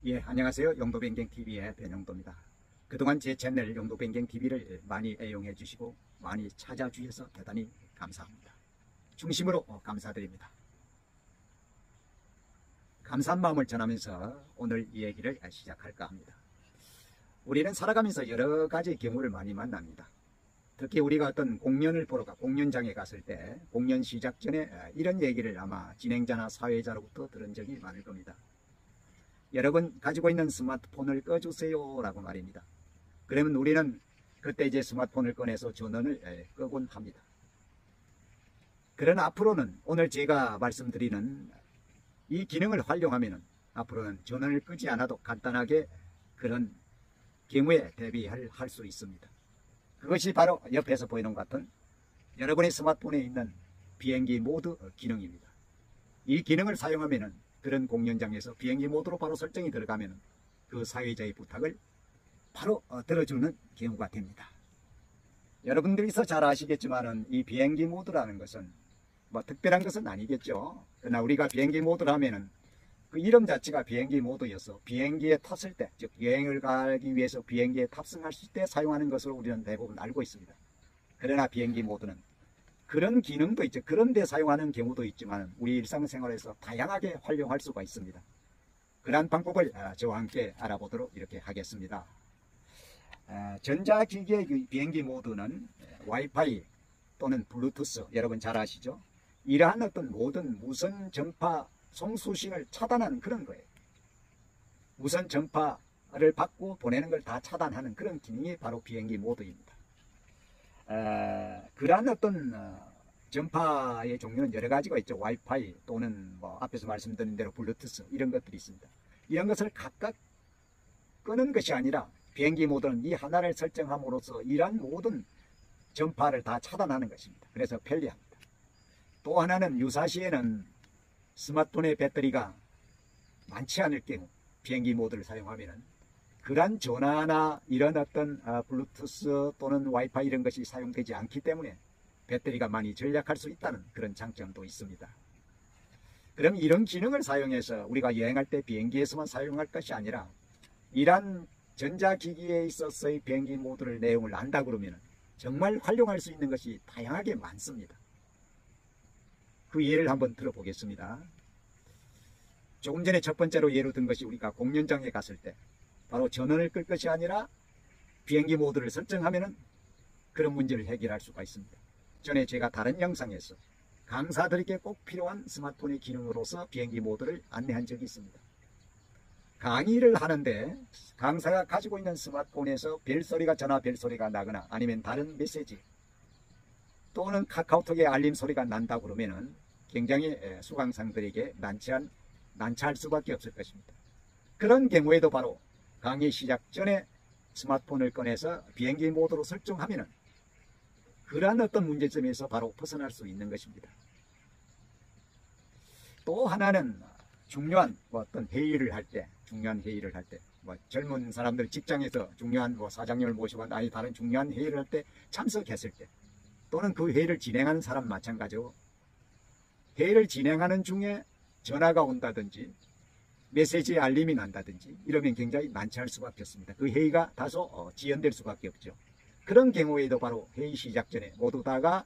예, 안녕하세요. 영도변경TV의 변영도입니다. 그동안 제 채널 영도변경TV를 많이 애용해 주시고 많이 찾아주셔서 대단히 감사합니다. 중심으로 감사드립니다. 감사한 마음을 전하면서 오늘 이 얘기를 시작할까 합니다. 우리는 살아가면서 여러 가지 경우를 많이 만납니다. 특히 우리가 어떤 공연을 보러 공연장에 갔을 때 공연 시작 전에 이런 얘기를 아마 진행자나 사회자로부터 들은 적이 많을 겁니다. 여러분 가지고 있는 스마트폰을 꺼주세요 라고 말입니다. 그러면 우리는 그때 이제 스마트폰을 꺼내서 전원을 끄곤 합니다. 그러나 앞으로는 오늘 제가 말씀드리는 이 기능을 활용하면 앞으로는 전원을 끄지 않아도 간단하게 그런 경우에 대비할 수 있습니다. 그것이 바로 옆에서 보이는 것 같은 여러분의 스마트폰에 있는 비행기 모드 기능입니다. 이 기능을 사용하면 그런 공연장에서 비행기 모드로 바로 설정이 들어가면 그 사회자의 부탁을 바로 들어주는 경우가 됩니다. 여러분들이서 잘 아시겠지만 이 비행기 모드라는 것은 뭐 특별한 것은 아니겠죠. 그러나 우리가 비행기 모드를 하면은 그 이름 자체가 비행기 모드여서 비행기에 탔을 때, 즉 여행을 가기 위해서 비행기에 탑승하실 때 사용하는 것으로 우리는 대부분 알고 있습니다. 그러나 비행기 모드는 그런 기능도 있죠. 그런 데 사용하는 경우도 있지만 우리 일상생활에서 다양하게 활용할 수가 있습니다. 그러한 방법을 저와 함께 알아보도록 이렇게 하겠습니다. 전자기기의 비행기 모드는 와이파이 또는 블루투스, 여러분 잘 아시죠? 이러한 어떤 모든 무선 전파 송수신을 차단하는 그런 거예요. 무선 전파를 받고 보내는 걸 다 차단하는 그런 기능이 바로 비행기 모드입니다. 그러한 어떤 전파의 종류는 여러 가지가 있죠. 와이파이 또는 뭐 앞에서 말씀드린 대로 블루투스 이런 것들이 있습니다. 이런 것을 각각 끄는 것이 아니라 비행기 모드는 이 하나를 설정함으로써 이러한 모든 전파를 다 차단하는 것입니다. 그래서 편리합니다. 또 하나는 유사시에는 스마트폰의 배터리가 많지 않을 경우 비행기 모드를 사용하면 그러한 전화나 이런 어떤 블루투스 또는 와이파이 이런 것이 사용되지 않기 때문에 배터리가 많이 절약할 수 있다는 그런 장점도 있습니다. 그럼 이런 기능을 사용해서 우리가 여행할 때 비행기에서만 사용할 것이 아니라 이러한 전자기기에 있어서의 비행기 모드를 내용을 안다 그러면 정말 활용할 수 있는 것이 다양하게 많습니다. 그 예를 한번 들어보겠습니다. 조금 전에 첫 번째로 예로 든 것이 우리가 공연장에 갔을 때 바로 전원을 끌 것이 아니라 비행기 모드를 설정하면 그런 문제를 해결할 수가 있습니다. 전에 제가 다른 영상에서 강사들에게 꼭 필요한 스마트폰의 기능으로서 비행기 모드를 안내한 적이 있습니다. 강의를 하는데 강사가 가지고 있는 스마트폰에서 벨소리가 전화 벨소리가 나거나 아니면 다른 메시지 또는 카카오톡의 알림 소리가 난다 그러면은 굉장히 수강생들에게 난처할 수밖에 없을 것입니다. 그런 경우에도 바로 강의 시작 전에 스마트폰을 꺼내서 비행기 모드로 설정하면은 그러한 어떤 문제점에서 바로 벗어날 수 있는 것입니다. 또 하나는 중요한 어떤 회의를 할 때, 중요한 회의를 할 때, 젊은 사람들 직장에서 중요한 사장님을 모시고 아니 다른 중요한 회의를 할 때 참석했을 때 또는 그 회의를 진행하는 사람 마찬가지고 회의를 진행하는 중에 전화가 온다든지 메시지 알림이 난다든지 이러면 굉장히 난처할 수밖에 없습니다. 그 회의가 다소 지연될 수밖에 없죠. 그런 경우에도 바로 회의 시작 전에 모두 다가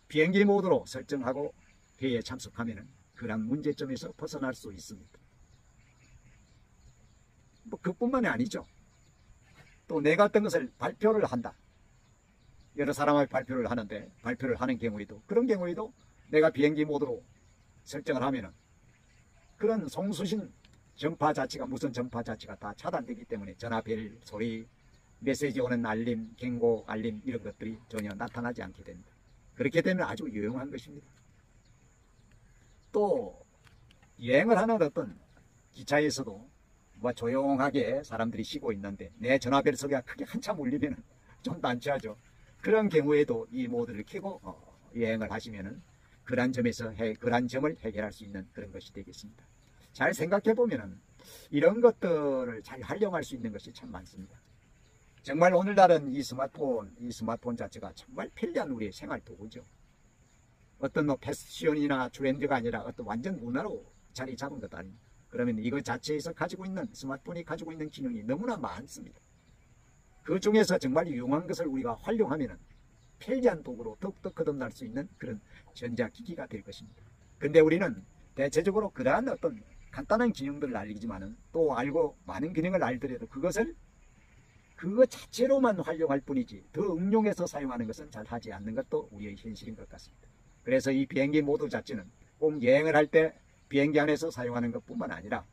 비행기 모드로 설정하고 회의에 참석하면 그런 문제점에서 벗어날 수 있습니다. 그뿐만이 아니죠. 또 내가 어떤 것을 발표를 한다. 여러 사람의 발표를 하는데 발표를 하는 경우에도 그런 경우에도 내가 비행기 모드로 설정을 하면은 그런 송수신 전파 자체가 무선 전파 자체가 다 차단되기 때문에 전화벨 소리, 메시지 오는 알림, 경고 알림 이런 것들이 전혀 나타나지 않게 됩니다. 그렇게 되면 아주 유용한 것입니다. 또 여행을 하는 어떤 기차에서도 조용하게 사람들이 쉬고 있는데 내 전화벨 소리가 크게 한참 울리면 좀 난처하죠. 그런 경우에도 이 모드를 켜고 여행을 하시면은 그러한 점을 해결할 수 있는 그런 것이 되겠습니다. 잘 생각해 보면은 이런 것들을 잘 활용할 수 있는 것이 참 많습니다. 정말 오늘날은 이 스마트폰 자체가 정말 편리한 우리의 생활 도구죠. 어떤 패션이나 트렌드가 아니라 어떤 완전 문화로 자리 잡은 것 아닙니다. 그러면 이거 자체에서 가지고 있는 스마트폰이 가지고 있는 기능이 너무나 많습니다. 그 중에서 정말 유용한 것을 우리가 활용하면 편리한 도구로 더욱더 거듭날 수 있는 그런 전자기기가 될 것입니다. 근데 우리는 대체적으로 그러한 어떤 간단한 기능들을 알리지만은 또 알고 많은 기능을 알더라도 그거 자체로만 활용할 뿐이지 더 응용해서 사용하는 것은 잘 하지 않는 것도 우리의 현실인 것 같습니다. 그래서 이 비행기 모드 자체는 꼭 여행을 할 때 비행기 안에서 사용하는 것뿐만 아니라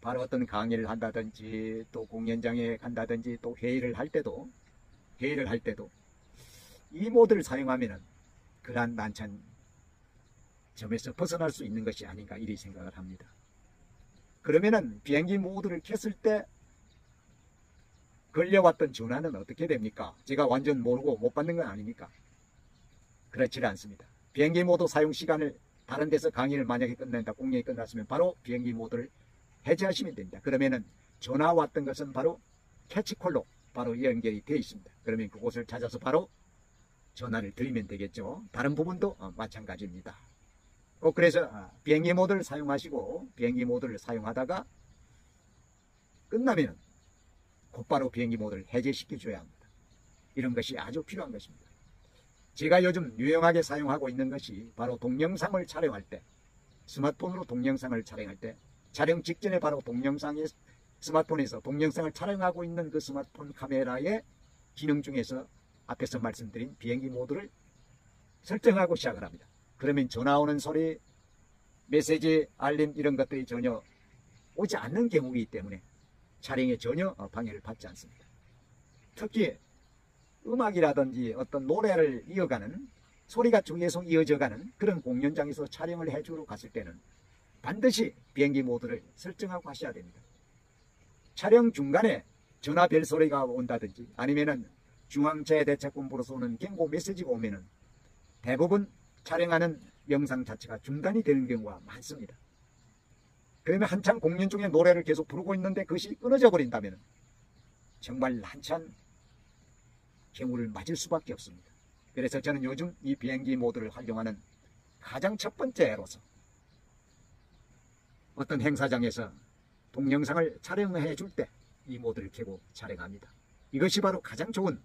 바로 어떤 강의를 한다든지 또 공연장에 간다든지 또 회의를 할 때도 이 모드를 사용하면은 그러한 난처한 점에서 벗어날 수 있는 것이 아닌가 이리 생각을 합니다. 그러면은 비행기 모드를 켰을 때 걸려왔던 전화는 어떻게 됩니까? 제가 완전 모르고 못 받는 건 아닙니까? 그렇지 않습니다. 비행기 모드 사용 시간을 다른 데서 강의를 만약에 끝낸다, 공연이 끝났으면 바로 비행기 모드를 해제하시면 됩니다. 그러면은 전화 왔던 것은 바로 캐치콜로 바로 연결이 되어 있습니다. 그러면 그곳을 찾아서 바로 전화를 드리면 되겠죠. 다른 부분도 마찬가지입니다. 그래서 비행기 모드를 사용하시고 비행기 모드를 사용하다가 끝나면 곧바로 비행기 모드를 해제시켜 줘야 합니다. 이런 것이 아주 필요한 것입니다. 제가 요즘 유용하게 사용하고 있는 것이 바로 동영상을 촬영할 때, 스마트폰으로 동영상을 촬영할 때, 촬영 직전에 바로 스마트폰에서 동영상을 촬영하고 있는 그 스마트폰 카메라의 기능 중에서 앞에서 말씀드린 비행기 모드를 설정하고 시작을 합니다. 그러면 전화 오는 소리, 메시지, 알림 이런 것들이 전혀 오지 않는 경우이기 때문에 촬영에 전혀 방해를 받지 않습니다. 특히 음악이라든지 어떤 노래를 이어가는 소리가 계속 이어져가는 그런 공연장에서 촬영을 해주러 갔을 때는 반드시 비행기 모드를 설정하고 하셔야 됩니다. 촬영 중간에 전화 벨 소리가 온다든지 아니면은 중앙재해대책본부로서 오는 경고 메시지가 오면은 대부분 촬영하는 영상 자체가 중단이 되는 경우가 많습니다. 그러면 한참 공연 중에 노래를 계속 부르고 있는데 그것이 끊어져 버린다면 정말 난처한 경우를 맞을 수밖에 없습니다. 그래서 저는 요즘 이 비행기 모드를 활용하는 가장 첫 번째로서 어떤 행사장에서 동영상을 촬영해 줄 때 이 모드를 켜고 촬영합니다. 이것이 바로 가장 좋은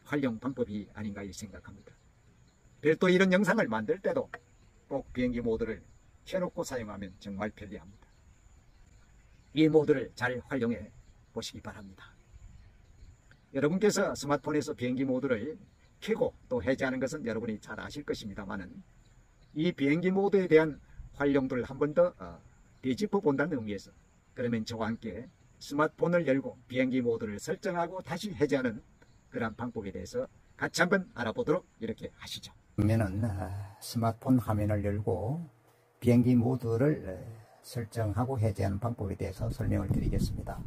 활용 방법이 아닌가 생각합니다. 별도 이런 영상을 만들 때도 꼭 비행기 모드를 켜놓고 사용하면 정말 편리합니다. 이 모드를 잘 활용해 보시기 바랍니다. 여러분께서 스마트폰에서 비행기 모드를 켜고 또 해제하는 것은 여러분이 잘 아실 것입니다만은 이 비행기 모드에 대한 활용도를 한 번 더 되짚어 본다는 의미에서 그러면 저와 함께 스마트폰을 열고 비행기 모드를 설정하고 다시 해제하는 그런 방법에 대해서 같이 한번 알아보도록 이렇게 하시죠. 그러면은 스마트폰 화면을 열고 비행기 모드를 설정하고 해제하는 방법에 대해서 설명을 드리겠습니다.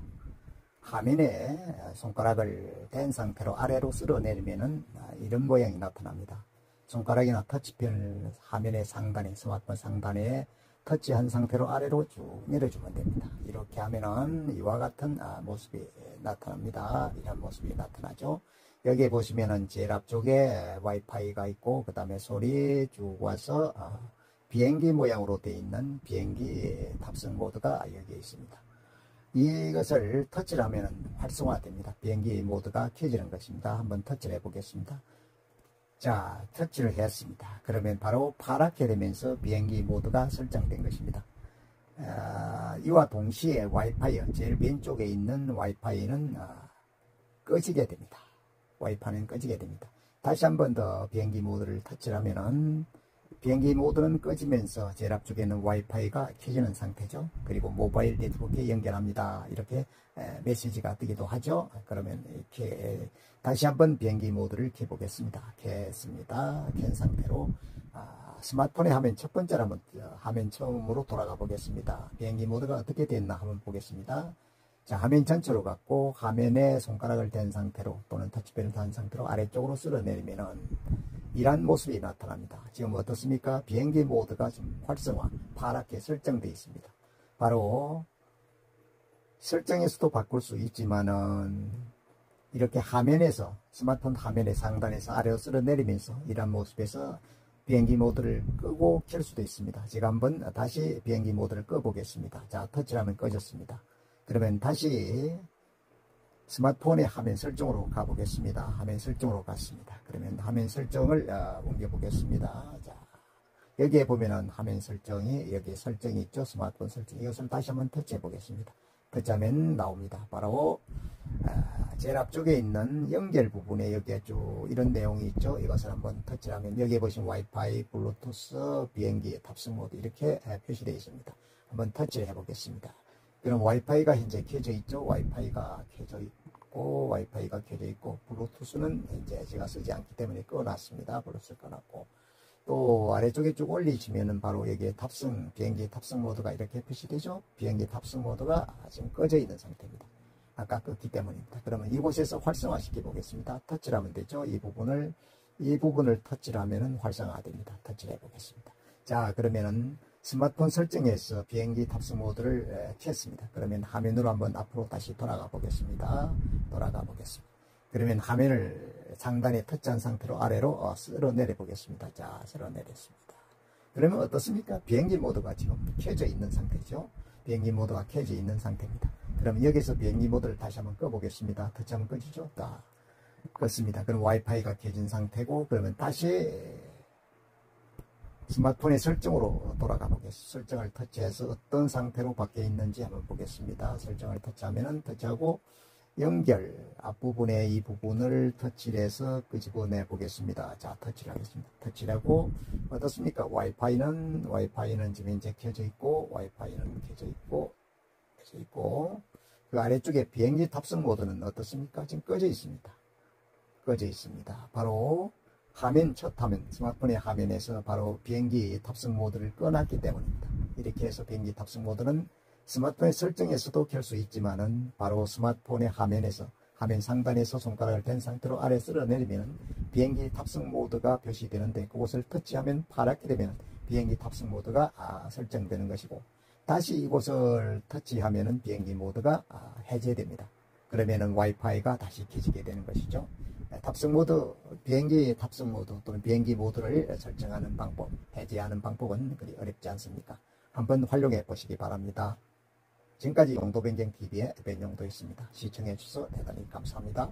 화면에 손가락을 댄 상태로 아래로 쓸어내리면은 이런 모양이 나타납니다. 손가락이나 터치펜을 화면의 상단에, 스마트폰 상단에 터치한 상태로 아래로 쭉 내려주면 됩니다. 이렇게 하면은 이와 같은 모습이 나타납니다. 이런 모습이 나타나죠. 여기에 보시면은 제일 앞쪽에 와이파이가 있고 그 다음에 소리 쭉 와서 비행기 모양으로 되어 있는 비행기 탑승 모드가 여기에 있습니다. 이것을 터치를 하면 활성화됩니다. 비행기 모드가 켜지는 것입니다. 한번 터치를 해보겠습니다. 자, 터치를 했습니다. 그러면 바로 파랗게 되면서 비행기 모드가 설정된 것입니다. 이와 동시에 와이파이, 제일 왼쪽에 있는 와이파이는 꺼지게 됩니다. 와이파이는 꺼지게 됩니다. 다시 한번 더 비행기 모드를 터치를 하면은 비행기 모드는 꺼지면서 제일 앞쪽에 있는 와이파이가 켜지는 상태죠. 그리고 모바일 네트워크에 연결합니다. 이렇게 메시지가 뜨기도 하죠. 그러면 이렇게 다시 한번 비행기 모드를 켜보겠습니다. 켰습니다. 켠 상태로 스마트폰의 화면 첫 번째로 한번 화면 처음으로 돌아가 보겠습니다. 비행기 모드가 어떻게 됐나 한번 보겠습니다. 자, 화면 전체로 갖고 화면에 손가락을 댄 상태로 또는 터치펜을 단 상태로 아래쪽으로 쓸어내리면은 이런 모습이 나타납니다. 지금 어떻습니까? 비행기 모드가 좀 활성화, 파랗게 설정되어 있습니다. 바로 설정에서도 바꿀 수 있지만은 이렇게 화면에서 스마트폰 화면의 상단에서 아래로 쓸어내리면서 이런 모습에서 비행기 모드를 끄고 켤 수도 있습니다. 제가 한번 다시 비행기 모드를 꺼 보겠습니다. 자, 터치를 하면 꺼졌습니다. 그러면 다시 스마트폰의 화면 설정으로 가 보겠습니다. 화면 설정으로 갔습니다. 그러면 화면 설정을 옮겨 보겠습니다. 자, 여기에 보면은 화면 설정이, 여기 설정이 있죠. 스마트폰 설정. 이것을 다시 한번 터치해 보겠습니다. 터치하면 나옵니다. 바로 제일 앞쪽에 있는 연결 부분에 여기에 쭉 이런 내용이 있죠. 이것을 한번 터치하면 여기에 보시면 와이파이, 블루투스, 비행기 탑승 모드 이렇게 표시되어 있습니다. 한번 터치해 보겠습니다. 그럼 와이파이가 현재 켜져 있죠. 와이파이가 켜져 있고, 블루투스는 이제 제가 쓰지 않기 때문에 꺼놨습니다. 블루투스 꺼놨고, 또 아래쪽에 쭉 올리시면은 바로 여기에 탑승, 비행기 탑승 모드가 이렇게 표시되죠. 비행기 탑승 모드가 지금 꺼져 있는 상태입니다. 아까 껐기 때문입니다. 그러면 이곳에서 활성화시켜 보겠습니다. 터치를 하면 되죠. 이 부분을 터치를 하면은 활성화됩니다. 터치를 해 보겠습니다. 자, 그러면은 스마트폰 설정에서 비행기 탑승 모드를 켰습니다. 그러면 화면으로 한번 앞으로 다시 돌아가 보겠습니다. 그러면 화면을 상단에 터치한 상태로 아래로 쓸어 내려 보겠습니다. 자, 쓸어 내렸습니다. 그러면 어떻습니까? 비행기 모드가 지금 켜져 있는 상태죠. 비행기 모드가 켜져 있는 상태입니다. 그럼 여기서 비행기 모드를 다시 한번 꺼 보겠습니다. 터치하면 꺼지죠. 딱 껐습니다. 그럼 와이파이가 켜진 상태고, 그러면 다시 스마트폰의 설정으로 돌아가 보겠습니다. 설정을 터치해서 어떤 상태로 바뀌어 있는지 한번 보겠습니다. 설정을 터치하면은 터치하고 연결 앞부분에 이 부분을 터치를 해서 끄집어내 보겠습니다. 자, 터치를 하겠습니다. 터치를 하고 어떻습니까? 와이파이는 지금 이제 켜져 있고, 그 아래쪽에 비행기 탑승 모드는 어떻습니까? 지금 꺼져 있습니다. 바로 첫 화면, 스마트폰의 화면에서 바로 비행기 탑승 모드를 꺼놨기 때문입니다. 이렇게 해서 비행기 탑승 모드는 스마트폰의 설정에서도 켤 수 있지만은 바로 스마트폰의 화면에서, 화면 상단에서 손가락을 댄 상태로 아래 쓸어 내리면 비행기 탑승 모드가 표시되는데, 그곳을 터치하면 파랗게 되면 비행기 탑승 모드가 설정되는 것이고, 다시 이곳을 터치하면은 비행기 모드가 해제됩니다. 그러면은 와이파이가 다시 켜지게 되는 것이죠. 탑승 모드, 비행기 탑승 모드 또는 비행기 모드를 설정하는 방법, 해제하는 방법은 그리 어렵지 않습니까? 한번 활용해 보시기 바랍니다. 지금까지 용도변경TV의 변용도였습니다. 시청해 주셔서 대단히 감사합니다.